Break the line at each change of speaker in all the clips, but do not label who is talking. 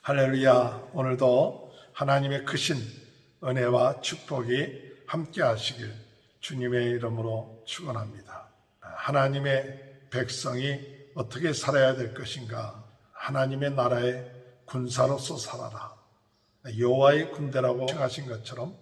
할렐루야. 오늘도 하나님의 크신 은혜와 축복이 함께 하시길 주님의 이름으로 축원합니다. 하나님의 백성이 어떻게 살아야 될 것인가? 하나님의 나라의 군사로서 살아라. 여호와의 군대라고称하신 것처럼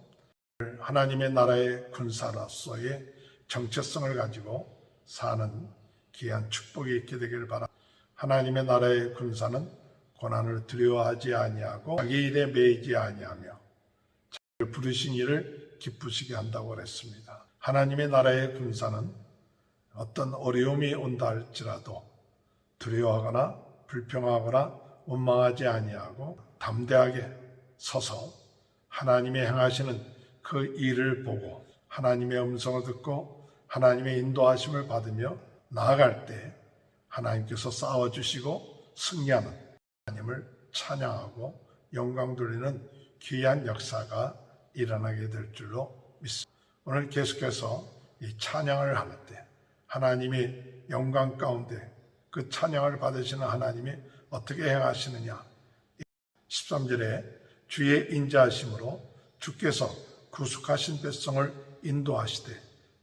하나님의 나라의 군사로서의 정체성을 가지고 사는 귀한 축복이 있게 되길 바랍니다. 하나님의 나라의 군사는 고난을 두려워하지 아니하고 자기 일에 매이지 아니하며 자기를 부르신 이를 기쁘시게 한다고 그랬습니다. 하나님의 나라의 군사는 어떤 어려움이 온다 할지라도 두려워하거나 불평하거나 원망하지 아니하고 담대하게 서서 하나님이 행하시는 그 일을 보고 하나님의 음성을 듣고 하나님의 인도하심을 받으며 나아갈 때 하나님께서 싸워주시고 승리하는 하나님을 찬양하고 영광 돌리는 귀한 역사가 일어나게 될 줄로 믿습니다. 오늘 계속해서 이 찬양을 하는 때 하나님이 영광 가운데 그 찬양을 받으시는 하나님이 어떻게 행하시느냐. 13절에 주의 인자하심으로 주께서 구속하신 백성을 인도하시되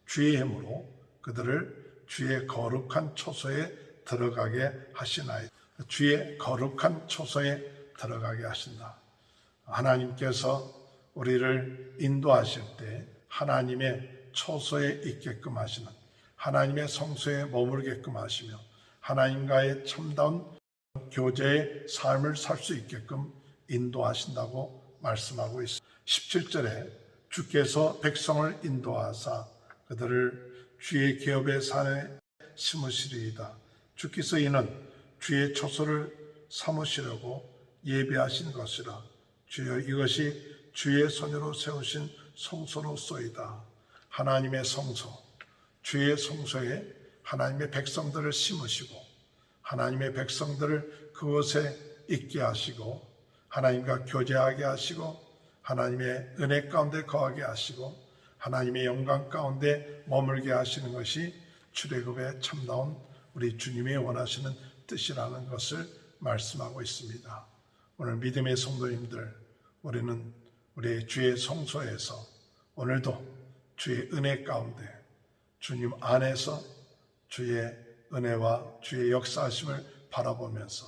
주의 힘으로 그들을 주의 거룩한 초소에 들어가게 하시나이다. 주의 거룩한 초소에 들어가게 하신다. 하나님께서 우리를 인도하실 때 하나님의 초소에 있게끔 하시는, 하나님의 성소에 머물게끔 하시며 하나님과의 참다운 교제의 삶을 살 수 있게끔 인도하신다고 말씀하고 있습니다. 17절에 주께서 백성을 인도하사 그들을 주의 기업의 산에 심으시리이다. 주께서 이는 주의 초소를 삼으시려고 예비하신 것이라. 주여 이것이 주의 손으로 세우신 성소로소이다. 하나님의 성소, 주의 성소에 하나님의 백성들을 심으시고 하나님의 백성들을 그곳에 있게 하시고 하나님과 교제하게 하시고 하나님의 은혜 가운데 거하게 하시고 하나님의 영광 가운데 머물게 하시는 것이 출애굽의 참다운 우리 주님이 원하시는 뜻이라는 것을 말씀하고 있습니다. 오늘 믿음의 성도님들, 우리는 우리 주의 성소에서 오늘도 주의 은혜 가운데 주님 안에서 주의 은혜와 주의 역사하심을 바라보면서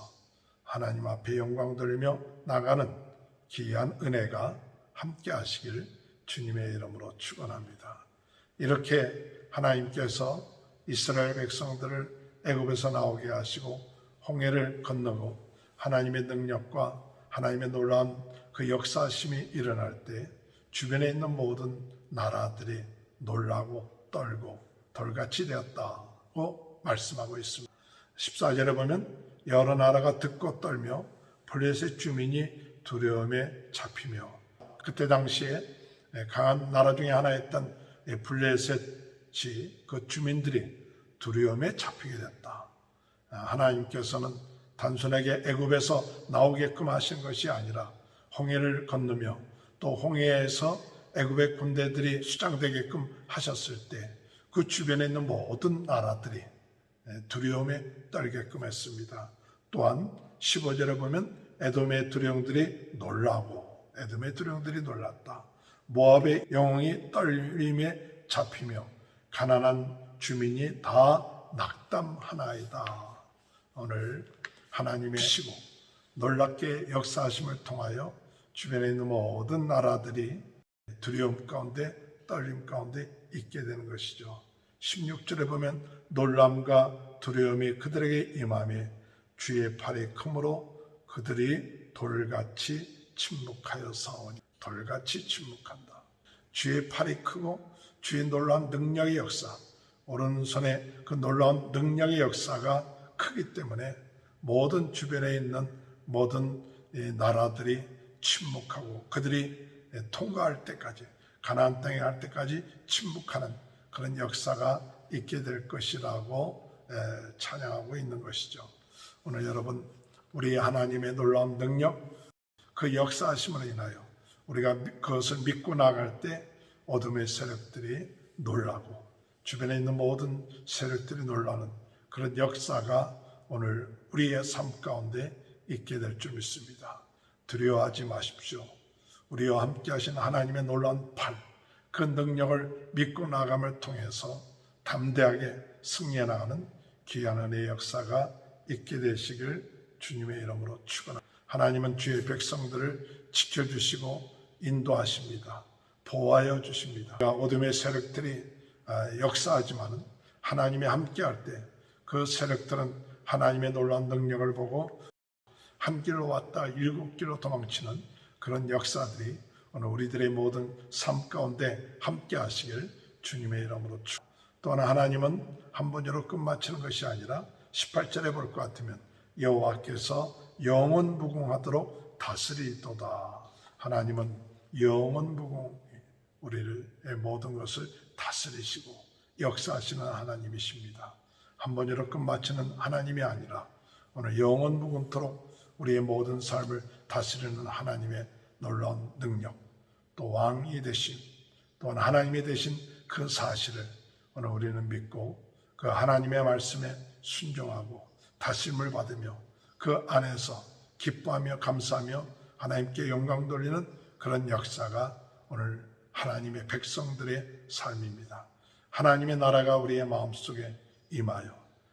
하나님 앞에 영광 돌리며 나가는 귀한 은혜가 함께 하시길 주님의 이름으로 축원합니다. 이렇게 하나님께서 이스라엘 백성들을 애굽에서 나오게 하시고 홍해를 건너고 하나님의 능력과 하나님의 놀라운 그 역사심이 일어날 때 주변에 있는 모든 나라들이 놀라고 떨고 돌같이 되었다고 말씀하고 있습니다. 14절에 보면 여러 나라가 듣고 떨며 블레셋 주민이 두려움에 잡히며, 그때 당시에 강한 나라 중에 하나였던 블레셋이 그 주민들이 두려움에 잡히게 됐다. 하나님께서는 단순하게 애굽에서 나오게끔 하신 것이 아니라 홍해를 건너며 또 홍해에서 애굽의 군대들이 수장되게끔 하셨을 때 그 주변에 있는 모든 나라들이 두려움에 떨게끔 했습니다. 또한 15절에 보면 에돔의 두령들이 놀라고, 에돔의 두령들이 놀랐다. 모압의 영웅이 떨림에 잡히며 가난한 주민이 다 낙담하나이다. 오늘 하나님의 시고 놀랍게 역사하심을 통하여 주변에 있는 모든 나라들이 두려움 가운데 떨림 가운데 있게 되는 것이죠. 16절에 보면 놀람과 두려움이 그들에게 임하며 주의 팔이 크므로 그들이 돌같이 침묵하여 싸우니. 돌같이 침묵한다. 주의 팔이 크고 주의 놀라운 능력의 역사, 오른손에 그 놀라운 능력의 역사가 크기 때문에 모든 주변에 있는 모든 나라들이 침묵하고 그들이 통과할 때까지, 가나안 땅에 갈 때까지 침묵하는 그런 역사가 있게 될 것이라고 찬양하고 있는 것이죠. 오늘 여러분, 우리 하나님의 놀라운 능력, 그 역사하심으로 인하여 우리가 그것을 믿고 나갈 때 어둠의 세력들이 놀라고 주변에 있는 모든 세력들이 놀라는 그런 역사가 오늘 우리의 삶 가운데 있게 될 줄 믿습니다. 두려워하지 마십시오. 우리와 함께 하신 하나님의 놀라운 팔, 그 능력을 믿고 나감을 통해서 담대하게 승리해 나가는 귀한 은혜의 역사가 있게 되시길 주님의 이름으로 축원합니다. 하나님은 주의 백성들을 지켜주시고 인도하십니다. 보호하여 주십니다. 어둠의 세력들이 역사하지만 하나님이 함께할 때 그 세력들은 하나님의 놀라운 능력을 보고 한 길로 왔다 7길로 도망치는 그런 역사들이 오늘 우리들의 모든 삶 가운데 함께 하시길 주님의 이름으로 축원합니다. 또한 하나님은 한 번으로 끝마치는 것이 아니라 18절에 볼 것 같으면 여호와께서 영원 무궁하도록 다스리도다. 하나님은 영원 무궁 우리의 모든 것을 다스리시고 역사하시는 하나님이십니다. 한 번으로 끝마치는 하나님이 아니라 오늘 영원 무궁토록 우리의 모든 삶을 다스리는 하나님의 놀라운 능력, 또 왕이 되신, 또한 하나님이 되신 그 사실을 오늘 우리는 믿고 그 하나님의 말씀에 순종하고 다스림을 받으며 그 안에서 기뻐하며 감사하며 하나님께 영광 돌리는 그런 역사가 오늘 하나님의 백성들의 삶입니다. 하나님의 나라가 우리의 마음속에 임하여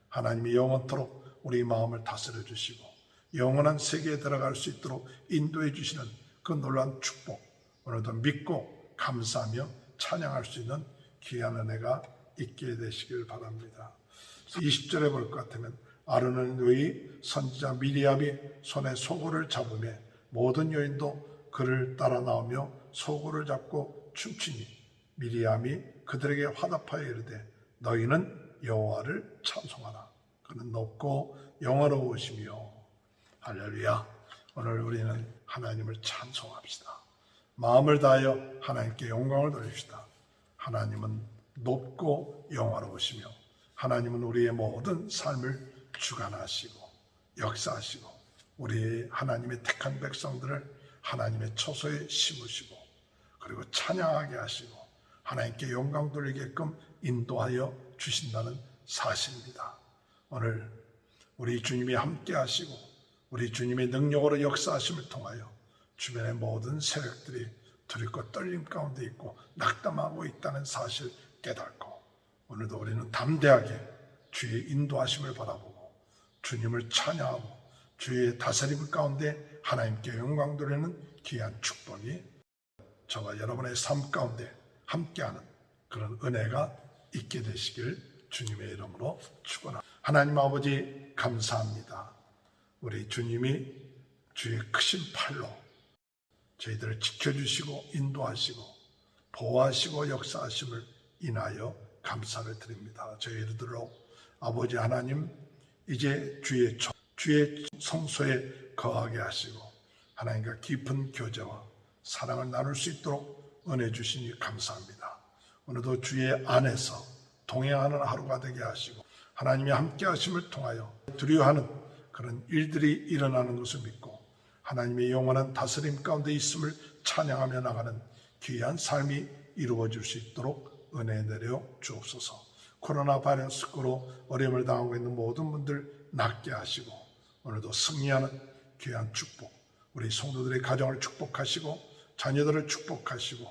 하나님이 영원토록 우리 마음을 다스려 주시고 영원한 세계에 들어갈 수 있도록 인도해 주시는 그 놀라운 축복, 오늘도 믿고 감사하며 찬양할 수 있는 귀한 은혜가 있게 되시길 바랍니다. 20절에 볼 것 같으면 아론은 너희 선지자 미리암이 손에 소고를 잡으며 모든 여인도 그를 따라 나오며 소고를 잡고 춤추니 미리암이 그들에게 화답하여 이르되 너희는 여호와를 찬송하라. 그는 높고 영화로우시며 할렐루야. 오늘 우리는 하나님을 찬송합시다. 마음을 다하여 하나님께 영광을 돌립시다. 하나님은 높고 영화로우시며 하나님은 우리의 모든 삶을 주관하시고 역사하시고 우리 하나님의 택한 백성들을 하나님의 처소에 심으시고 그리고 찬양하게 하시고 하나님께 영광 돌리게끔 인도하여 주신다는 사실입니다. 오늘 우리 주님이 함께 하시고 우리 주님의 능력으로 역사하심을 통하여 주변의 모든 세력들이 두렵고 떨림 가운데 있고 낙담하고 있다는 사실 깨닫고 오늘도 우리는 담대하게 주의 인도하심을 바라보고 주님을 찬양하고 주의 다스림 가운데 하나님께 영광 돌리는 귀한 축복이 저와 여러분의 삶 가운데 함께하는 그런 은혜가 있게 되시길 주님의 이름으로 축원합니다. 하나님 아버지 감사합니다. 우리 주님이 주의 크신 팔로 저희들을 지켜주시고 인도하시고 보호하시고 역사하심을 인하여 감사를 드립니다. 저희들로 아버지 하나님 이제 주의 성소에 거하게 하시고 하나님과 깊은 교제와 사랑을 나눌 수 있도록 은혜 주시니 감사합니다. 오늘도 주의 안에서 동행하는 하루가 되게 하시고 하나님의 함께 하심을 통하여 두려워하는 그런 일들이 일어나는 것을 믿고 하나님의 영원한 다스림 가운데 있음을 찬양하며 나가는 귀한 삶이 이루어질 수 있도록 은혜 내려 주옵소서. 코로나 바이러스로 어려움을 당하고 있는 모든 분들 낫게 하시고 오늘도 승리하는 귀한 축복, 우리 성도들의 가정을 축복하시고 자녀들을 축복하시고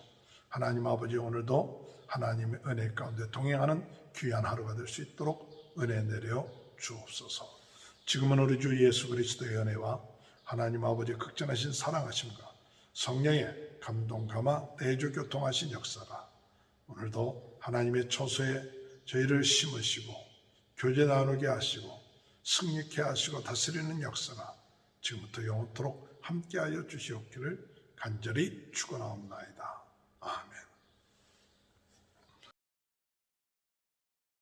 하나님 아버지 오늘도 하나님의 은혜 가운데 동행하는 귀한 하루가 될 수 있도록 은혜 내려 주옵소서. 지금은 우리 주 예수 그리스도의 은혜와 하나님 아버지 극전하신 사랑하심과 성령의 감동 감화 내주 교통하신 역사가 오늘도 하나님의 처소에 저희를 심으시고 교제 나누게 하시고 승리케 하시고 다스리는 역사가 지금부터 영원토록 함께하여 주시옵기를 간절히 축원하옵나이다.